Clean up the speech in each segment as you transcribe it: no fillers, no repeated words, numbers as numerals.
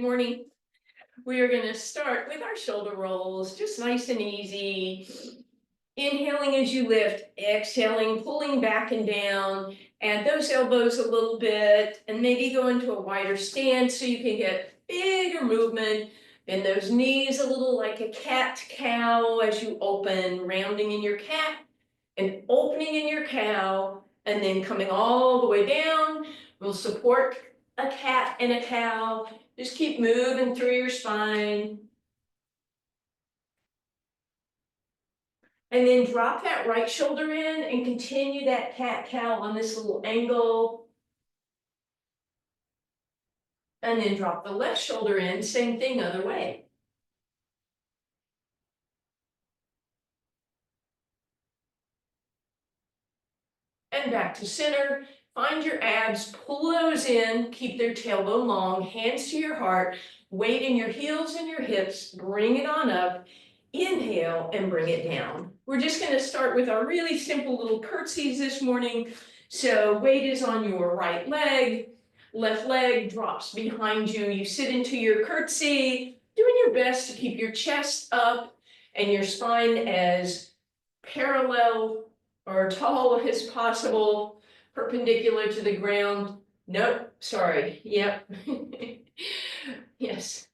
Morning. We are going to start with our shoulder rolls, just nice and easy. Inhaling as you lift, exhaling, pulling back and down. Add those elbows a little bit and maybe go into a wider stance so you can get bigger movement. Bend those knees a little like a cat-cow as you open, rounding in your cat and opening in your cow, and then coming all the way down. We'll support a cat and a cow. Just keep moving through your spine. And then drop that right shoulder in and continue that cat-cow on this little angle. And then drop the left shoulder in, same thing, other way. And back to center. Find your abs, pull those in, keep their tailbone long, hands to your heart, weight in your heels and your hips, bring it on up, inhale and bring it down. We're just going to start with our really simple little curtsies this morning. So weight is on your right leg, left leg drops behind you, you sit into your curtsy, doing your best to keep your chest up and your spine as parallel or tall as possible, perpendicular to the ground. Nope, sorry, yep. Yes.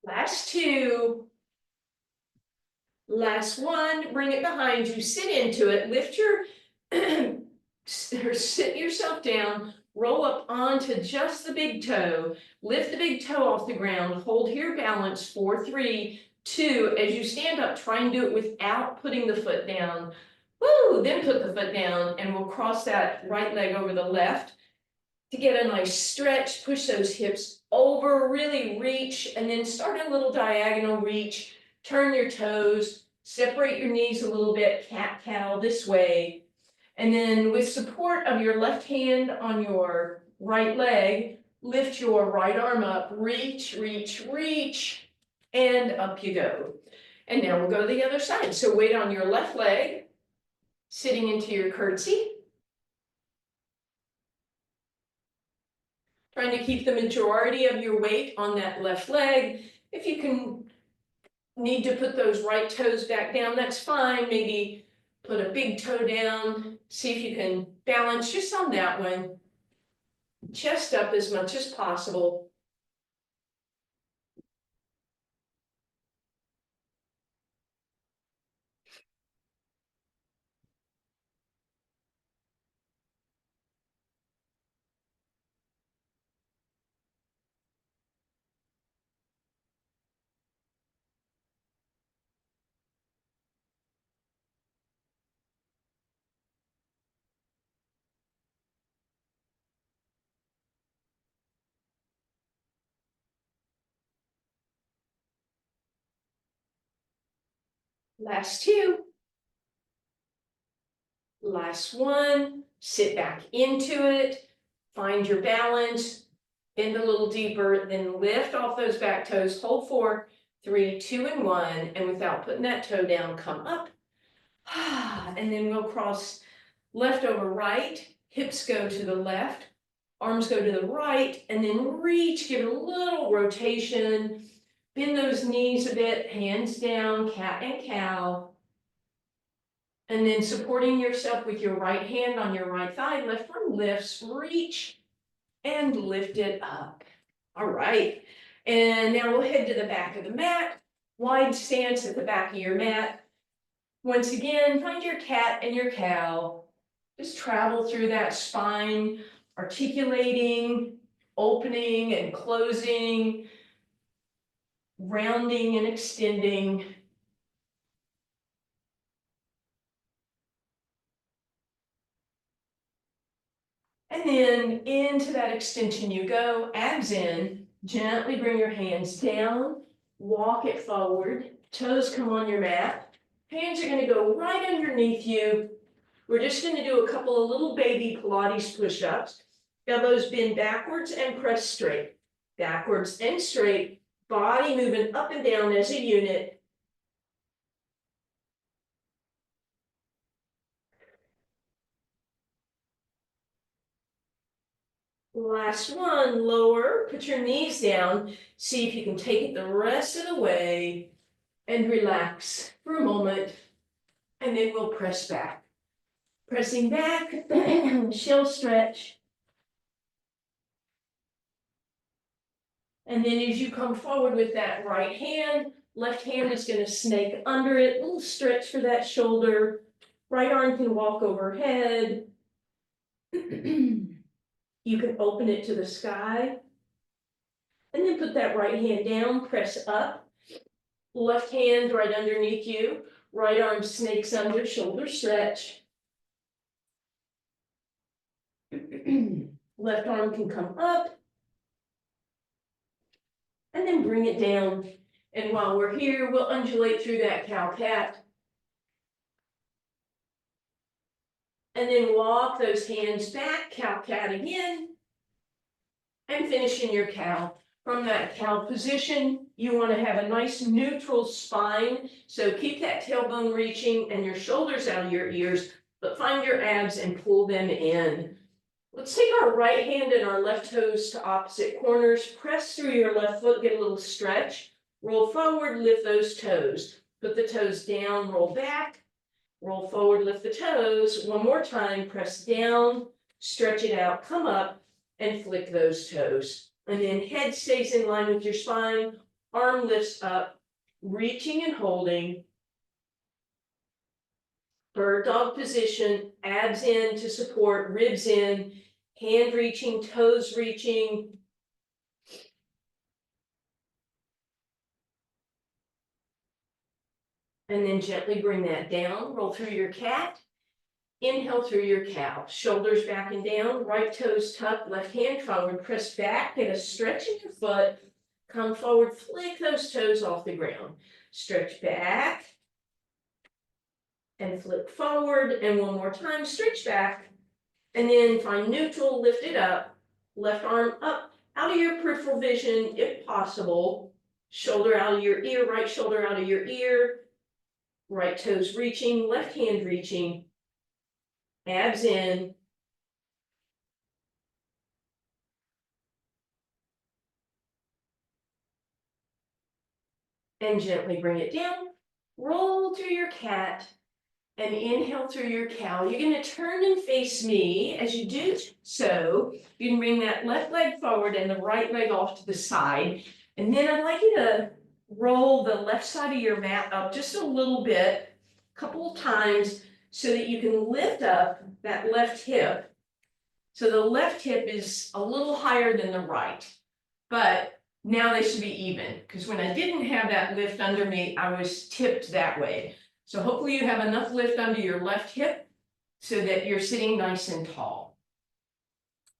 Last two. Last one, bring it behind you, sit into it, lift your, or sit yourself down, roll up onto just the big toe, lift the big toe off the ground, hold here balance, 4, 3, 2, as you stand up, try and do it without putting the foot down. Woo, then put the foot down and we'll cross that right leg over the left to get a nice stretch, push those hips over, really reach, and then start a little diagonal reach. Turn your toes, separate your knees a little bit, cat-cow this way. And then with support of your left hand on your right leg, lift your right arm up, reach, reach, reach, and up you go. And now we'll go to the other side. So weight on your left leg, sitting into your curtsy. Trying to keep the majority of your weight on that left leg. If you can need to put those right toes back down, that's fine. Maybe put a big toe down, see if you can balance just on that one. Chest up as much as possible. Last two. Last one. Sit back into it. Find your balance. Bend a little deeper, then lift off those back toes. Hold 4, 3, 2, and 1. And without putting that toe down, come up. And then we'll cross left over right. Hips go to the left. Arms go to the right. And then reach. Give it a little rotation. Bend those knees a bit. Hands down, cat and cow. And then supporting yourself with your right hand on your right thigh, left arm lifts, reach, and lift it up. All right. And now we'll head to the back of the mat. Wide stance at the back of your mat. Once again, find your cat and your cow. Just travel through that spine, articulating, opening and closing, rounding and extending. And then into that extension you go, abs in, gently bring your hands down, walk it forward, Toes come on your mat. Hands are gonna go right underneath you. We're just gonna do a couple of little baby Pilates push-ups. Elbows bend backwards and press straight. Backwards and straight. Body moving up and down as a unit. Last one, lower, put your knees down. See if you can take it the rest of the way and relax for a moment. And then we'll press back. Pressing back, shell stretch. And then as you come forward with that right hand, left hand is going to snake under it, a little stretch for that shoulder. Right arm can walk overhead. You can open it to the sky. And then put that right hand down, press up. Left hand right underneath you. Right arm snakes under, shoulder stretch. Left arm can come up. And then bring it down. And while we're here, we'll undulate through that cow-cat. And then walk those hands back, cow-cat again. And finish in your cow. From that cow position, you want to have a nice neutral spine. So keep that tailbone reaching and your shoulders out of your ears, but find your abs and pull them in. Let's take our right hand and our left toes to opposite corners. Press through your left foot, get a little stretch. Roll forward, lift those toes. Put the toes down, roll back. Roll forward, lift the toes. One more time, press down, stretch it out, come up, and flick those toes. And then head stays in line with your spine, arm lifts up, reaching and holding. Bird dog position, abs in to support, ribs in, hand reaching, toes reaching. And then gently bring that down, roll through your cat. Inhale through your cow, shoulders back and down, right toes tucked, left hand forward, press back, get a stretch in your foot, come forward, flick those toes off the ground. Stretch back and flick forward, and one more time, stretch back, and then find neutral, lift it up, left arm up, out of your peripheral vision if possible, shoulder out of your ear, right shoulder out of your ear, right toes reaching, left hand reaching, abs in. And gently bring it down. Roll through your cat and inhale through your cow. You're going to turn and face me. As you do so, you can bring that left leg forward and the right leg off to the side. And then I'd like you to roll the left side of your mat up just a little bit, a couple of times, so that you can lift up that left hip. So the left hip is a little higher than the right, but now they should be even, because when I didn't have that lift under me, I was tipped that way. So hopefully you have enough lift under your left hip so that you're sitting nice and tall.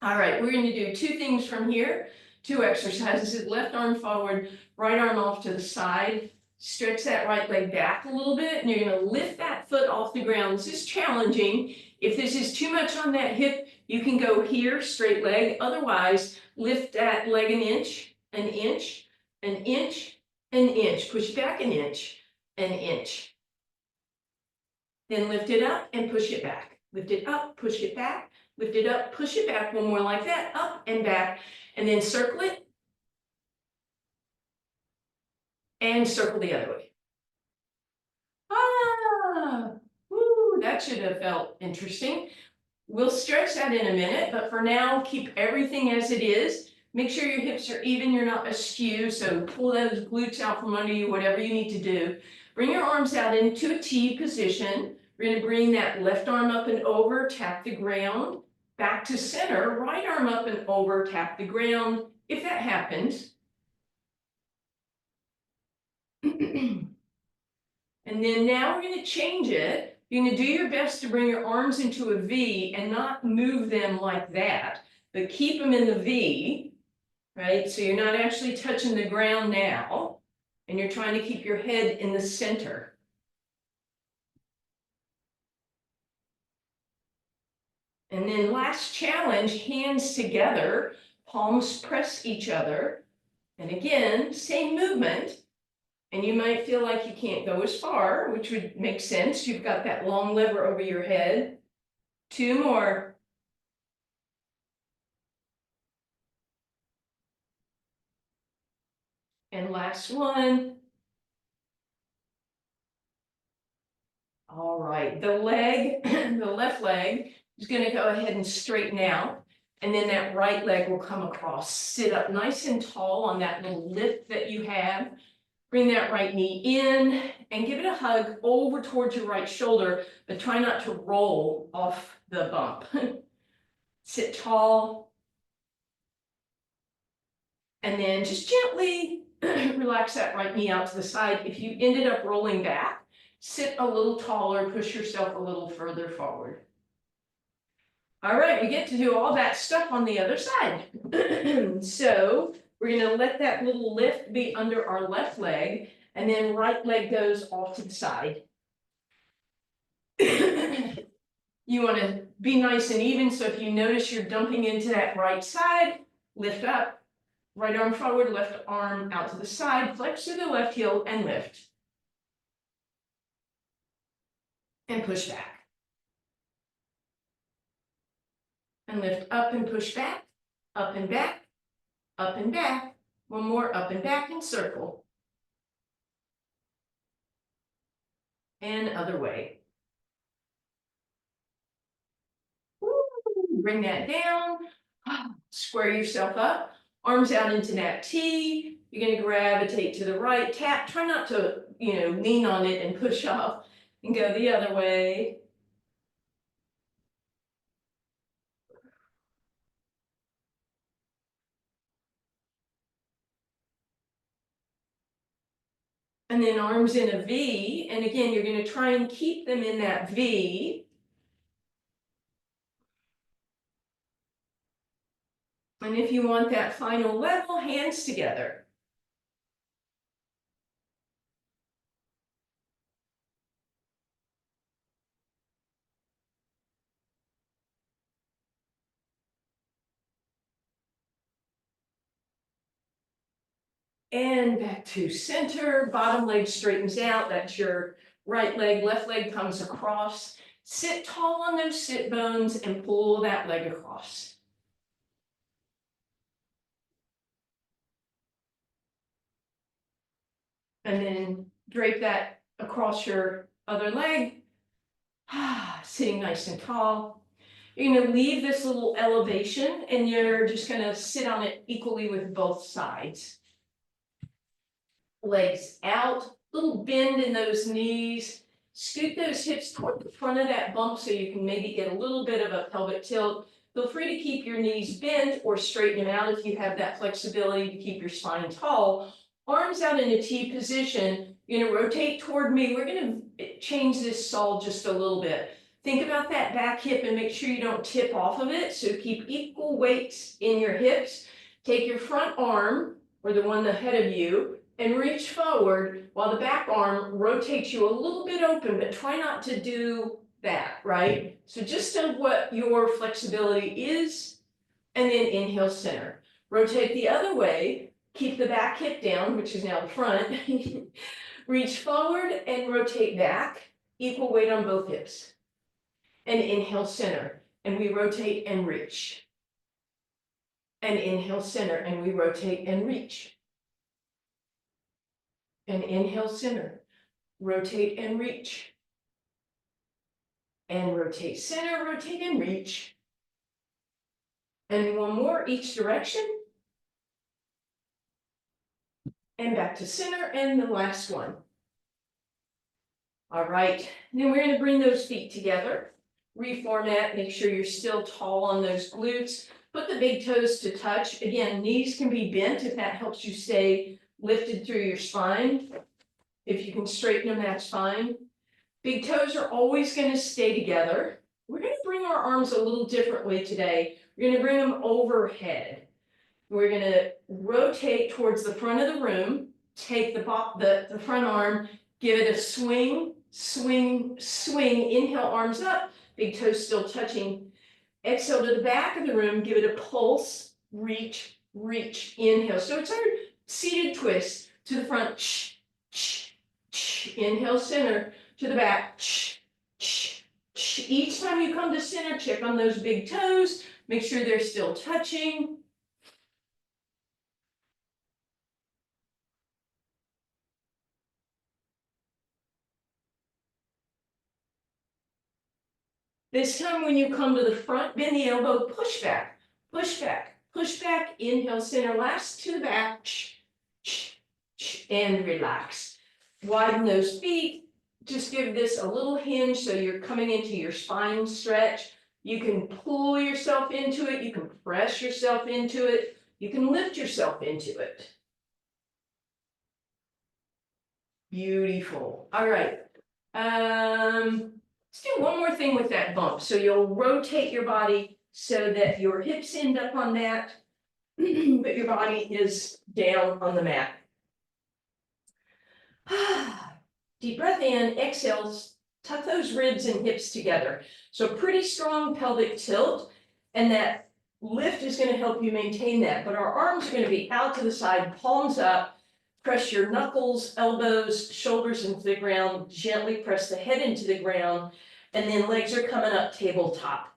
All right, we're going to do two things from here, two exercises. Left arm forward, right arm off to the side. Stretch that right leg back a little bit, and you're going to lift that foot off the ground. This is challenging. If this is too much on that hip, you can go here, straight leg. Otherwise, lift that leg an inch, an inch, an inch, an inch. Push it back an inch, an inch. Then lift it up and push it back. Lift it up, push it back. Lift it up, push it back. One more like that, up and back. And then circle it. And circle the other way. Ah, woo, that should have felt interesting. We'll stretch that in a minute, but for now, keep everything as it is. Make sure your hips are even, you're not askew, so pull those glutes out from under you, whatever you need to do. Bring your arms out into a T position. We're going to bring that left arm up and over, tap the ground. Back to center, right arm up and over, tap the ground, if that happens. And then now we're going to change it. You're going to do your best to bring your arms into a V and not move them like that, but keep them in the V, right? So you're not actually touching the ground now. and you're trying to keep your head in the center. And then last challenge, hands together, palms press each other. And again, same movement. And you might feel like you can't go as far, which would make sense. You've got that long lever over your head. 2 more. And last one. All right, the leg, the left leg is going to go ahead and straighten out. And then that right leg will come across. Sit up nice and tall on that little lift that you have. Bring that right knee in and give it a hug over towards your right shoulder, but try not to roll off the bump. Sit tall. And then just gently relax that right knee out to the side. If you ended up rolling back, sit a little taller, push yourself a little further forward. All right, we get to do all that stuff on the other side. So we're gonna let that little lift be under our left leg, and then right leg goes off to the side. You wanna be nice and even, so if you notice you're dumping into that right side, lift up, right arm forward, left arm out to the side, flex to the left heel and lift. And push back. And lift up and push back, up and back, up and back. One more, up and back and circle. And other way. Woo. Bring that down, square yourself up, arms out into that T. You're gonna gravitate to the right, tap, try not to, lean on it and push off, and go the other way. And then arms in a V, and again, you're gonna try and keep them in that V. And if you want that final level, hands together. And back to center, bottom leg straightens out, that's your right leg, left leg comes across. Sit tall on those sit bones and pull that leg across. And then drape that across your other leg, sitting nice and tall. You're gonna leave this little elevation and you're just gonna sit on it equally with both sides. Legs out, little bend in those knees, scoot those hips toward the front of that bump so you can maybe get a little bit of a pelvic tilt. Feel free to keep your knees bent or straighten them out if you have that flexibility to keep your spine tall. Arms out in a T position, you're gonna rotate toward me. We're gonna change this sol just a little bit. Think about that back hip and make sure you don't tip off of it. So keep equal weights in your hips. Take your front arm, or the one ahead of you, and reach forward while the back arm rotates you a little bit open, but try not to do that, right? So just of what your flexibility is, and then inhale center. Rotate the other way, keep the back hip down, which is now the front. Reach forward and rotate back, equal weight on both hips. And inhale center, and we rotate and reach. And inhale center, and we rotate and reach. And inhale center, rotate and reach. And rotate center, rotate and reach. And one more each direction. And back to center, and the last one. All right, then we're gonna bring those feet together. Reformat, make sure you're still tall on those glutes. Put the big toes to touch. Again, knees can be bent if that helps you stay lifted through your spine. If you can straighten them, that's fine. Big toes are always going to stay together. We're going to bring our arms a little differently today. We're going to bring them overhead. We're going to rotate towards the front of the room. take the front arm, give it a swing, swing, swing, inhale, arms up, big toes still touching. Exhale to the back of the room, give it a pulse, reach, reach, inhale. So it's our seated twist to the front, inhale, center, to the back, each time you come to center, check on those big toes, make sure they're still touching. This time when you come to the front, bend the elbow, push back, push back, push back, inhale, center, last to the back, and relax. Widen those feet, just give this a little hinge so you're coming into your spine stretch. You can pull yourself into it, you can press yourself into it, you can lift yourself into it. Beautiful. All right. Let's do one more thing with that bump. So you'll rotate your body so that your hips end up on that, but your body is down on the mat. Deep breath in, exhales, tuck those ribs and hips together. So pretty strong pelvic tilt, and that lift is going to help you maintain that. But our arms are going to be out to the side, palms up. Press your knuckles, elbows, shoulders into the ground, gently press the head into the ground, and then legs are coming up tabletop.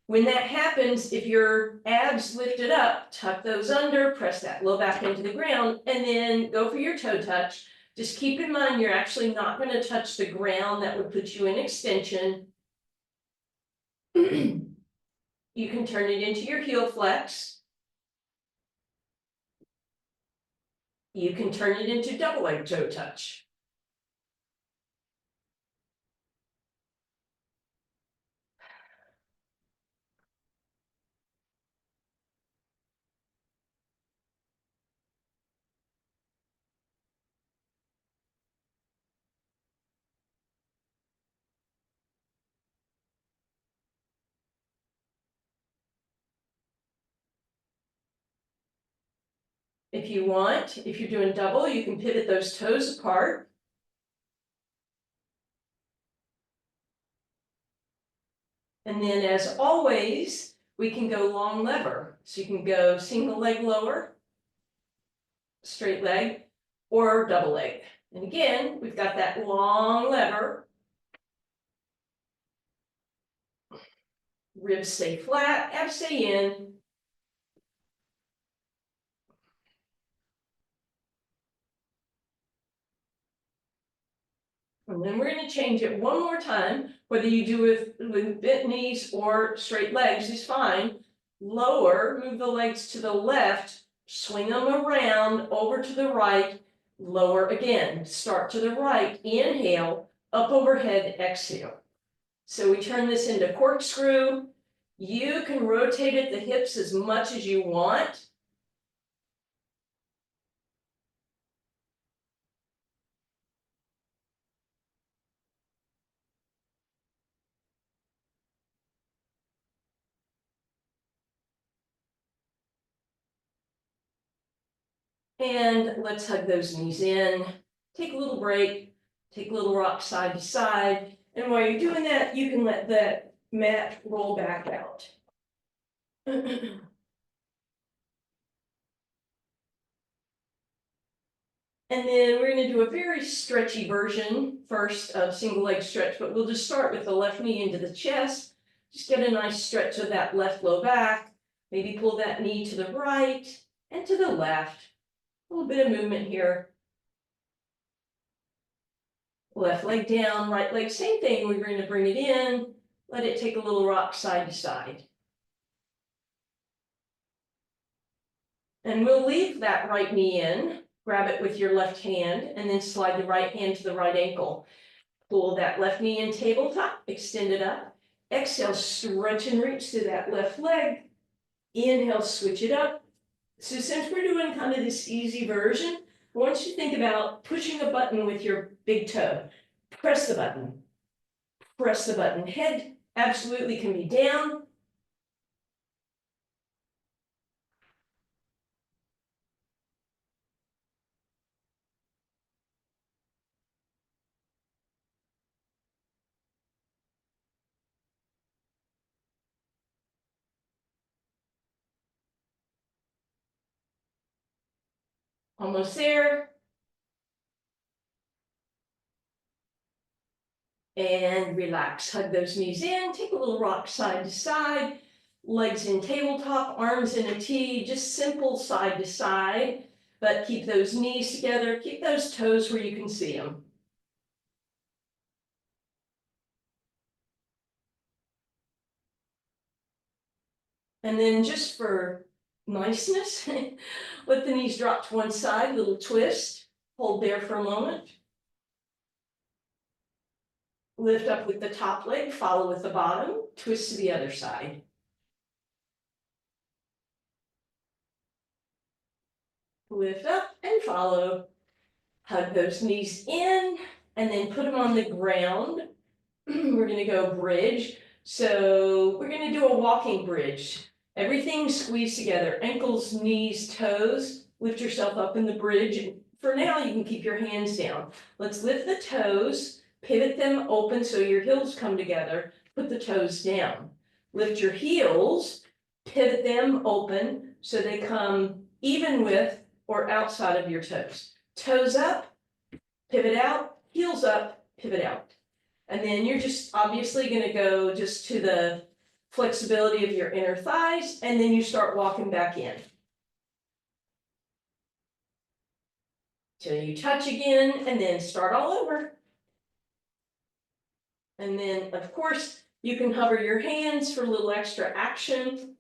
When that happens, if your abs lifted up, tuck those under, press that low back into the ground, and then go for your toe touch. Just keep in mind, you're actually not going to touch the ground. That would put you in extension. You can turn it into your heel flex. You can turn it into double leg toe touch. If you want, if you're doing double, you can pivot those toes apart. And then as always, we can go long lever. So you can go single leg lower, straight leg, or double leg. And again, we've got that long lever. Ribs stay flat, abs stay in. And then we're going to change it one more time. Whether you do with bent knees or straight legs is fine. Lower, move the legs to the left, swing them around over to the right, lower again. Start to the right, inhale, up overhead, exhale. So we turn this into corkscrew. You can rotate at the hips as much as you want. And let's hug those knees in. Take a little break, take a little rock side to side. And while you're doing that, you can let that mat roll back out. And then we're going to do a very stretchy version first of single leg stretch, but we'll just start with the left knee into the chest. Just get a nice stretch of that left low back. Maybe pull that knee to the right and to the left. A little bit of movement here. Left leg down, right leg, same thing. We're going to bring it in, let it take a little rock side to side. And we'll leave that right knee in, grab it with your left hand, and then slide the right hand to the right ankle. Pull that left knee in tabletop, extend it up. Exhale, stretch and reach to that left leg. Inhale, switch it up. So since we're doing kind of this easy version, I want you to think about pushing a button with your big toe. Press the button. Press the button. Head absolutely can be down. Almost there. And relax, hug those knees in, take a little rock side to side, legs in tabletop, arms in a T, just simple side to side, but keep those knees together, keep those toes where you can see them. And then just for niceness, let the knees drop to one side, little twist, hold there for a moment. Lift up with the top leg, follow with the bottom, twist to the other side. Lift up and follow. Hug those knees in and then put them on the ground. We're gonna go bridge. So we're gonna do a walking bridge. Everything squeezed together, ankles, knees, toes. Lift yourself up in the bridge. For now, you can keep your hands down. Let's lift the toes, pivot them open so your heels come together. Put the toes down. Lift your heels, pivot them open so they come even with or outside of your toes. Toes up, pivot out, heels up, pivot out. And then you're just obviously gonna go just to the flexibility of your inner thighs, and then you start walking back in. Till you touch again, and then start all over. And then, of course, you can hover your hands for a little extra action.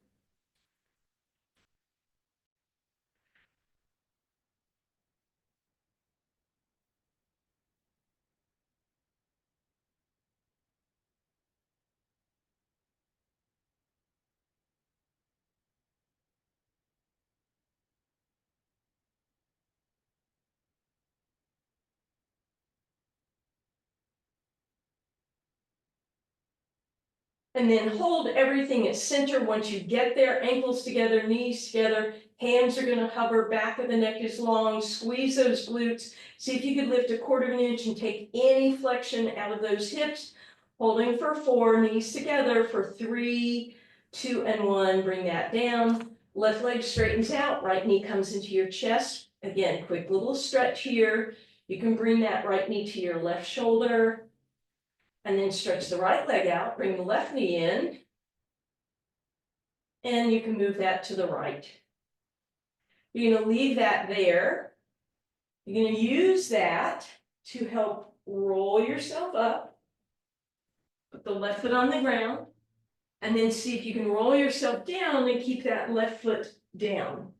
And then hold everything at center. Once you get there, ankles together, knees together, hands are gonna hover, back of the neck is long, squeeze those glutes. See if you could lift 1/4 of an inch and take any flexion out of those hips. Holding for 4, knees together for 3, 2, and 1, bring that down. Left leg straightens out, right knee comes into your chest. Again, quick little stretch here. You can bring that right knee to your left shoulder. And then stretch the right leg out, bring the left knee in. And you can move that to the right. You're gonna leave that there. You're gonna use that to help roll yourself up. Put the left foot on the ground. And then see if you can roll yourself down and keep that left foot down.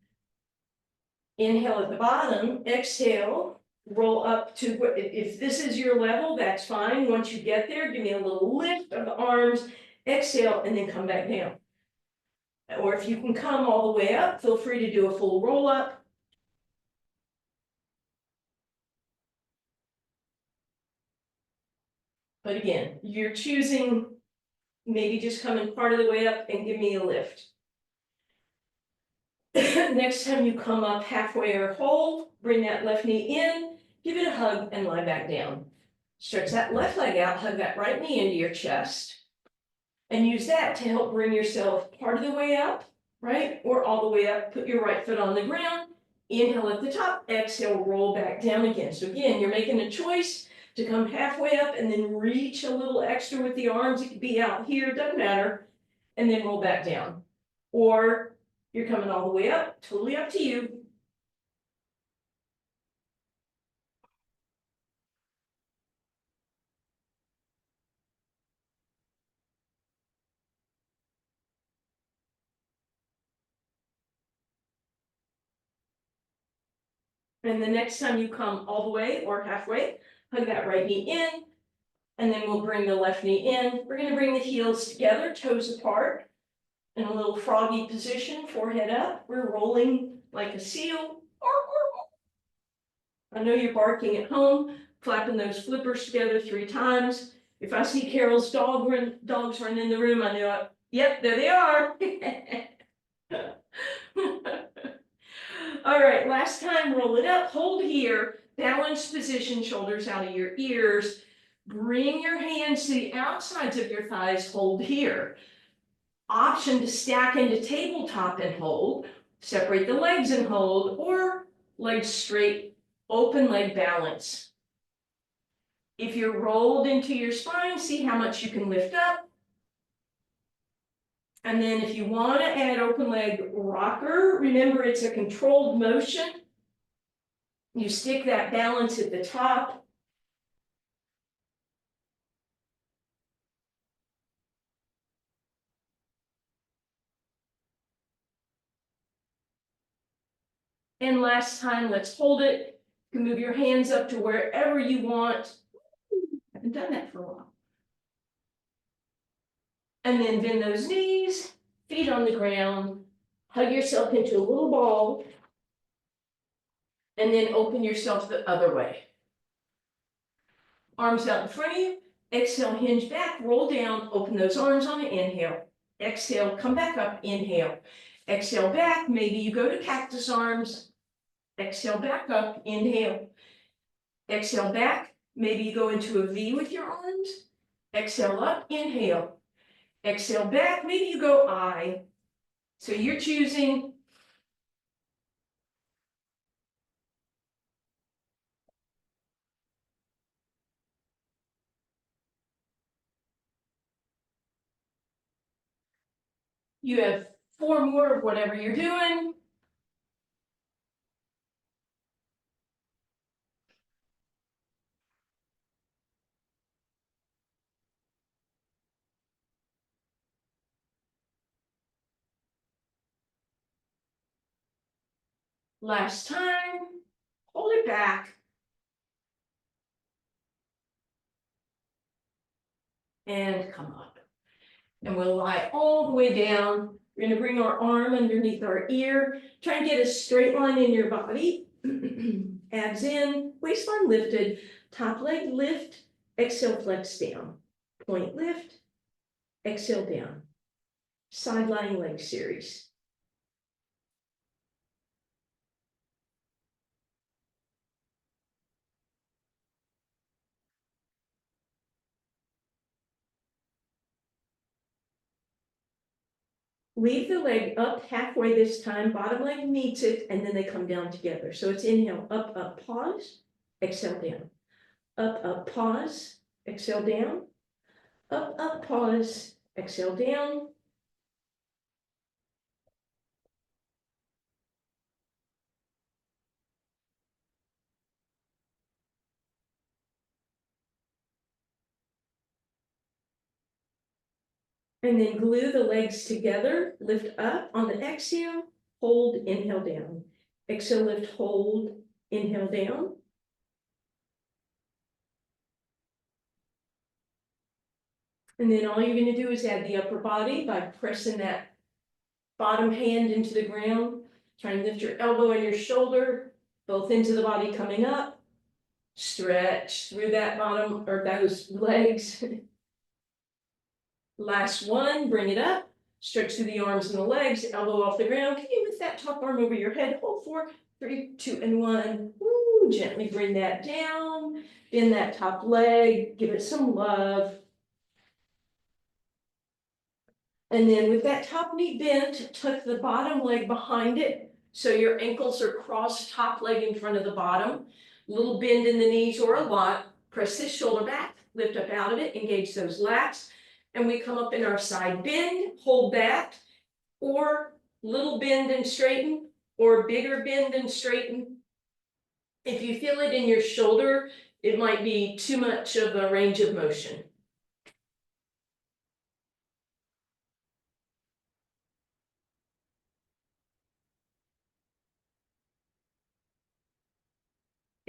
Inhale at the bottom, exhale, roll up to, if this is your level, that's fine. Once you get there, give me a little lift of the arms, exhale, and then come back down. Or if you can come all the way up, feel free to do a full roll up. But again, you're choosing maybe just coming part of the way up and give me a lift. Next time you come up halfway or whole, bring that left knee in, give it a hug and lie back down. Stretch that left leg out, hug that right knee into your chest. And use that to help bring yourself part of the way up, right? Or all the way up, put your right foot on the ground. Inhale at the top, exhale, roll back down again. So again, you're making a choice to come halfway up and then reach a little extra with the arms. It could be out here, doesn't matter. And then roll back down. Or you're coming all the way up, totally up to you. And the next time you come all the way or halfway, hug that right knee in. And then we'll bring the left knee in. We're gonna bring the heels together, toes apart. In a little froggy position, forehead up. We're rolling like a seal. I know you're barking at home, flapping those flippers together 3 times. If I see Carol's dogs run in the room, I know, yep, there they are. All right, last time, roll it up, hold here, balanced position, shoulders out of your ears. Bring your hands to the outsides of your thighs, hold here. Option to stack into tabletop and hold, separate the legs and hold, or legs straight, open leg balance. If you're rolled into your spine, see how much you can lift up. And then if you want to add open leg rocker, remember it's a controlled motion. You stick that balance at the top. And last time, let's hold it. You can move your hands up to wherever you want. I haven't done that for a while. And then bend those knees, feet on the ground, hug yourself into a little ball, and then open yourself the other way. Arms out in front of you, exhale, hinge back, roll down, open those arms on the inhale. Exhale, come back up, inhale. Exhale back, maybe you go to cactus arms. Exhale back up, inhale. Exhale back, maybe you go into a V with your arms. Exhale up, inhale. Exhale back, maybe you go I. So you're choosing. You have 4 more of whatever you're doing. Last time, hold it back. And come up. And we'll lie all the way down. We're gonna bring our arm underneath our ear. Try and get a straight line in your body. Abs in, waistline lifted, top leg lift, exhale, flex down. Point lift, exhale down. Side lying leg series. Leave the leg up halfway this time, bottom leg meets it, and then they come down together. So it's inhale, up, up, pause, exhale, down. Up, up, pause, exhale, down. Up, pause, exhale, down. And then glue the legs together, lift up on the exhale, hold, inhale, down. Exhale, lift, hold, inhale, down. And then all you're gonna do is add the upper body by pressing that bottom hand into the ground. Try and lift your elbow and your shoulder, both into the body coming up. Stretch through that bottom or those legs. Last one, bring it up. Stretch through the arms and the legs, elbow off the ground. Can you lift that top arm over your head? Hold 4, 3, 2, and 1. Woo, gently bring that down. Bend that top leg, give it some love. And then with that top knee bent, tuck the bottom leg behind it. So your ankles are crossed, top leg in front of the bottom. Little bend in the knees or a lot. Press this shoulder back, lift up out of it, engage those lats. And we come up in our side bend, hold that, or little bend and straighten, or bigger bend and straighten. If you feel it in your shoulder, it might be too much of a range of motion.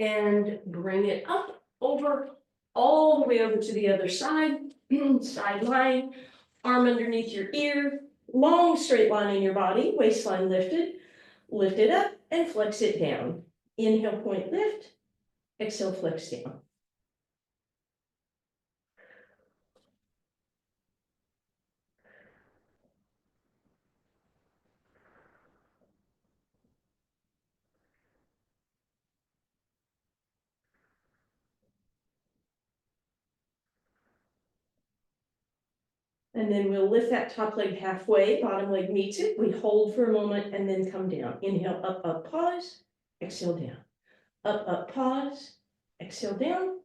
And bring it up, over, all the way over to the other side, side line, arm underneath your ear, long straight line in your body, waistline lifted, lift it up and flex it down. Inhale, point lift, exhale, flex down. And then we'll lift that top leg halfway, bottom leg meets it. We hold for a moment and then come down. Inhale, up, up, pause. exhale down. Up, up, pause, exhale down.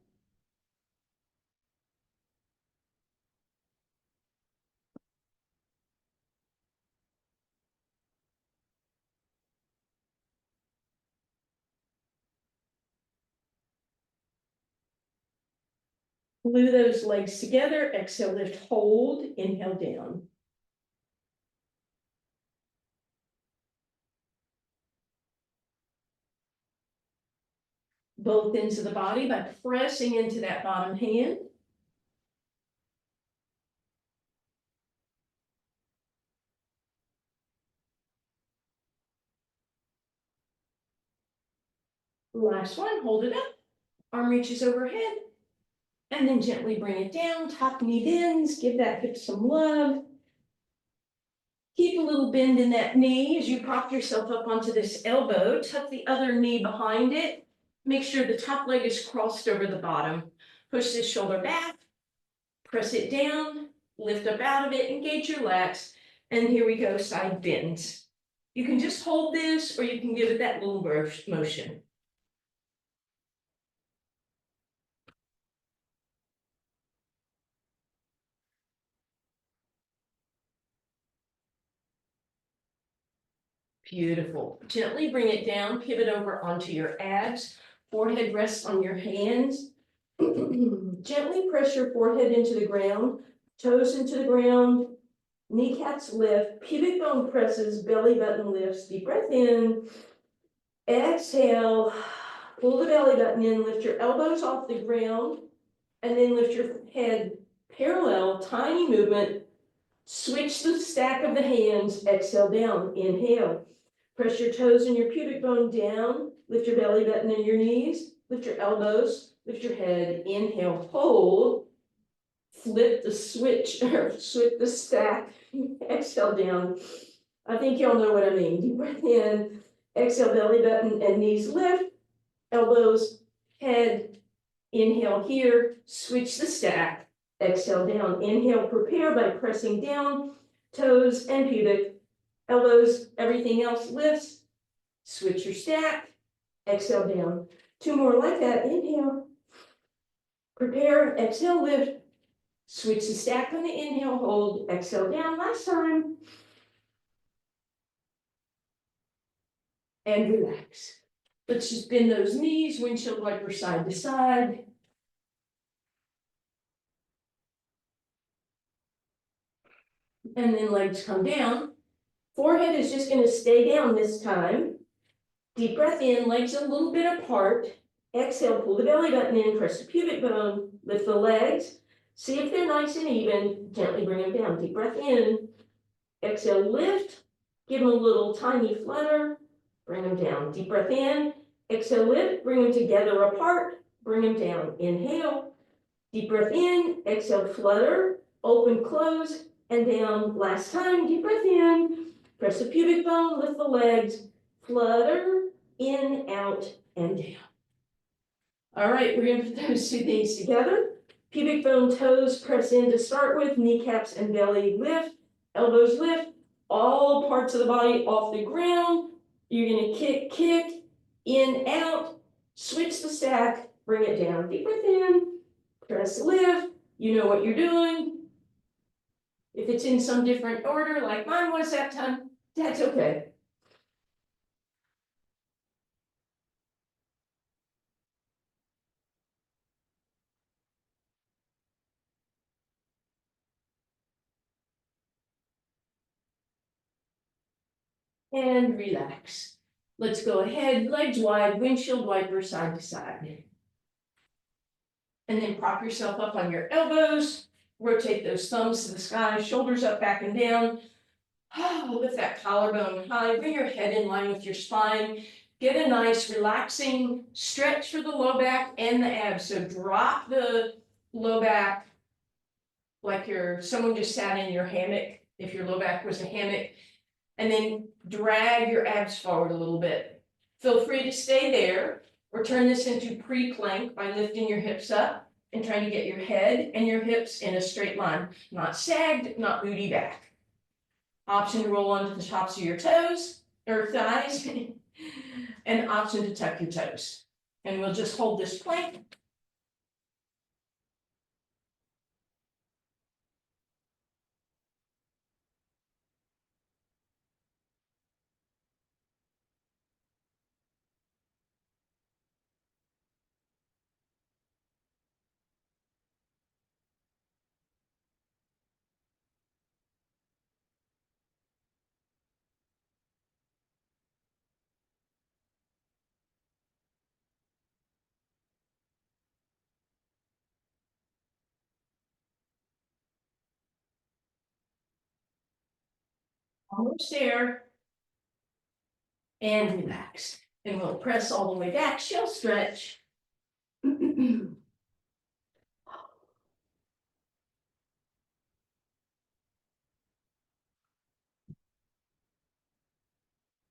Glue those legs together, exhale, lift, hold, inhale down. Both ends of the body by pressing into that bottom hand. Last one, hold it up, arm reaches overhead, and then gently bring it down, top knee bends, give that hip some love. Keep a little bend in that knee as you prop yourself up onto this elbow, tuck the other knee behind it. Make sure the top leg is crossed over the bottom. Push this shoulder back, press it down, lift up out of it, engage your lats, and here we go, side bends. You can just hold this or you can give it that little motion. Beautiful. Gently bring it down, pivot over onto your abs, forehead rests on your hands. Gently press your forehead into the ground, toes into the ground, kneecaps lift, pubic bone presses, belly button lifts, deep breath in. Exhale, pull the belly button in, lift your elbows off the ground, and then lift your head parallel, tiny movement. Switch the stack of the hands, exhale down, inhale. Press your toes and your pubic bone down, lift your belly button and your knees, lift your elbows, lift your head, inhale, hold, flip the switch, or switch the stack, exhale down. I think y'all know what I mean. Deep breath in, exhale, belly button and knees lift, elbows, head, inhale here, switch the stack, exhale down, inhale, prepare by pressing down, toes and pubic, elbows, everything else lifts, switch your stack, exhale down. Two more like that, inhale, prepare, exhale, lift, switch the stack on the inhale, hold, exhale down, last time, and relax. Let's just bend those knees, windshield wiper side to side. And then legs come down. Forehead is just going to stay down this time. Deep breath in, legs a little bit apart. Exhale, pull the belly button in, press the pubic bone, lift the legs. See if they're nice and even, gently bring them down. Deep breath in. Exhale, lift, give them a little tiny flutter, bring them down. Deep breath in. Exhale, lift, bring them together apart, bring them down. Inhale, deep breath in, exhale, flutter, open, close, and down. Last time, deep breath in, press the pubic bone, lift the legs, flutter, in, out, and down. All right, we're gonna put those two things together. Pubic bone, toes, press in to start with, kneecaps and belly lift, elbows lift, all parts of the body off the ground. You're gonna kick, kick, in, out, switch the stack, bring it down. Deep breath in, press lift, you know what you're doing. If it's in some different order, like mine was that time, that's okay. And relax. Let's go ahead, legs wide, windshield wiper side to side. And then prop yourself up on your elbows, rotate those thumbs to the sky, shoulders up, back and down. Lift that collarbone high, bring your head in line with your spine. Get a nice relaxing stretch for the low back and the abs. So drop the low back like someone just sat in your hammock, if your low back was a hammock, and then drag your abs forward a little bit. Feel free to stay there or turn this into pre-plank by lifting your hips up and trying to get your head and your hips in a straight line, not sagged, not booty back. Option to roll onto the tops of your toes or thighs. An option to tuck your toes. And we'll just hold this plank. Almost there. And relax. And we'll press all the way back, shell stretch. And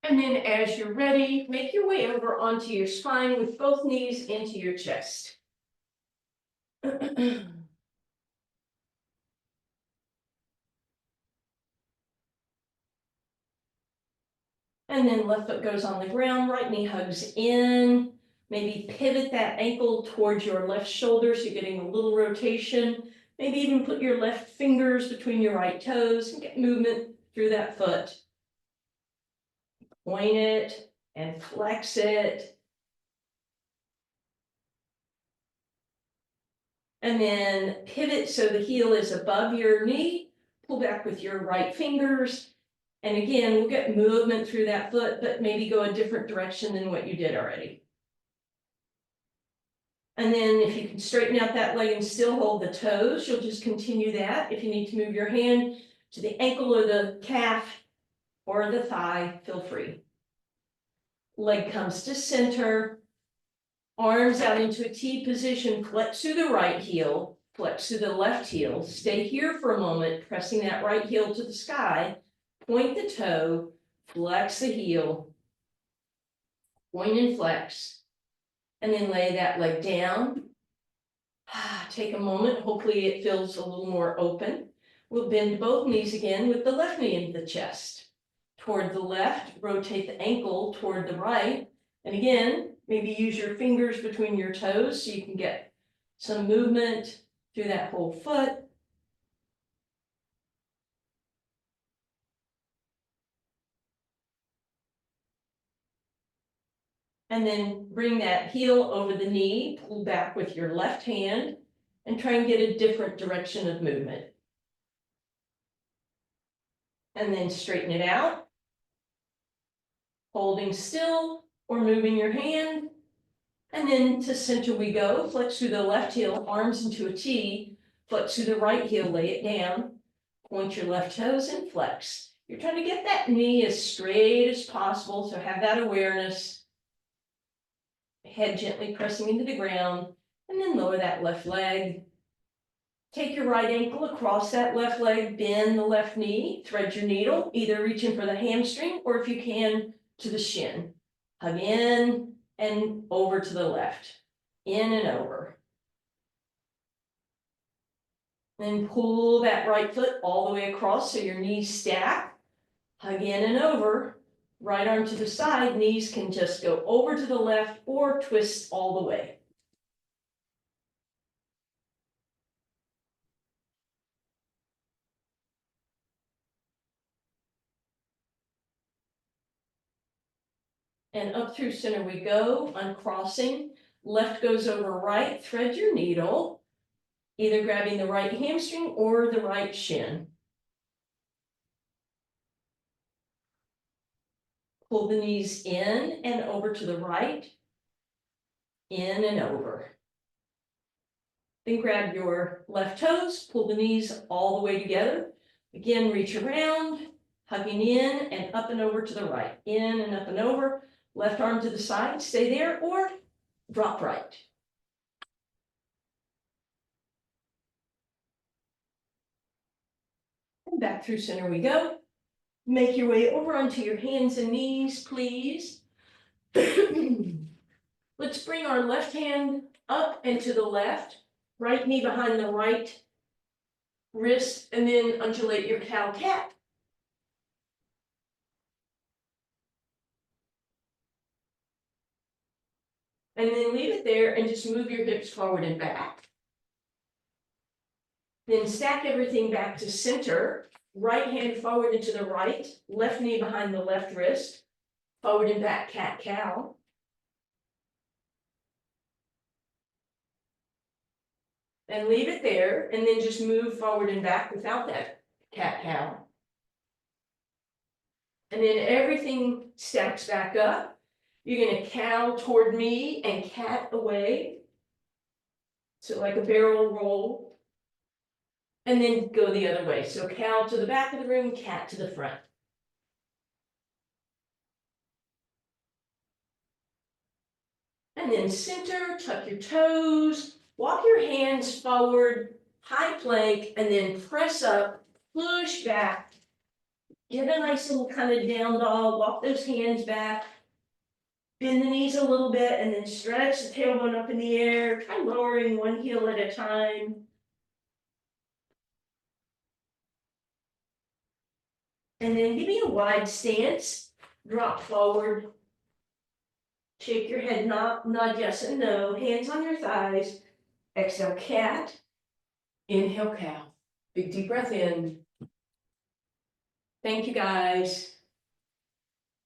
then as you're ready, make your way over onto your spine with both knees into your chest. And then left foot goes on the ground, right knee hugs in. Maybe pivot that ankle towards your left shoulder so you're getting a little rotation. Maybe even put your left fingers between your right toes and get movement through that foot. Point it and flex it. And then pivot so the heel is above your knee. Pull back with your right fingers. And again, we'll get movement through that foot, but maybe go a different direction than what you did already. And then if you can straighten out that leg and still hold the toes, you'll just continue that. If you need to move your hand to the ankle or the calf or the thigh, feel free. Leg comes to center, arms out into a T position, flex through the right heel, flex through the left heel. Stay here for a moment, pressing that right heel to the sky. Point the toe, flex the heel, point and flex, and then lay that leg down. Take a moment, hopefully it feels a little more open. We'll bend both knees again with the left knee into the chest. Toward the left, rotate the ankle toward the right. And again, maybe use your fingers between your toes so you can get some movement through that whole foot. And then bring that heel over the knee, pull back with your left hand, and try and get a different direction of movement. And then straighten it out, holding still or moving your hand. And then to center we go, flex through the left heel, arms into a T, flex through the right heel, lay it down, point your left toes and flex. You're trying to get that knee as straight as possible, so have that awareness. Head gently pressing into the ground, and then lower that left leg. Take your right ankle across that left leg, bend the left knee, thread your needle, either reaching for the hamstring or if you can, to the shin. Hug in and over to the left, in and over. Then pull that right foot all the way across so your knees stack. Hug in and over. Right arm to the side, knees can just go over to the left or twist all the way. And up through center we go, uncrossing. Left goes over right, thread your needle, either grabbing the right hamstring or the right shin. Pull the knees in and over to the right, in and over. Then grab your left toes, pull the knees all the way together. Again, reach around, hugging in and up and over to the right, in and up and over. Left arm to the side, stay there, or drop right. And back through center we go. Make your way over onto your hands and knees, please. Let's bring our left hand up and to the left, right knee behind the right wrist, and then undulate your cow-cat. and then leave it there and just move your hips forward and back. Then stack everything back to center, right hand forward into the right, left knee behind the left wrist, forward and back cat-cow. And leave it there, and then just move forward and back without that cat-cow. And then everything stacks back up. You're gonna cow toward me and cat away. So like a barrel roll. And then go the other way. So cow to the back of the room, cat to the front. And then center, tuck your toes, walk your hands forward, high plank, and then press up, push back. Get a nice little kind of down dog, walk those hands back. Bend the knees a little bit and then stretch the tailbone up in the air. Try lowering one heel at a time. And then give me a wide stance, drop forward. Shake your head, nod yes and no, hands on your thighs. Exhale, cat. Inhale, cow. Big deep breath in. Thank you, guys.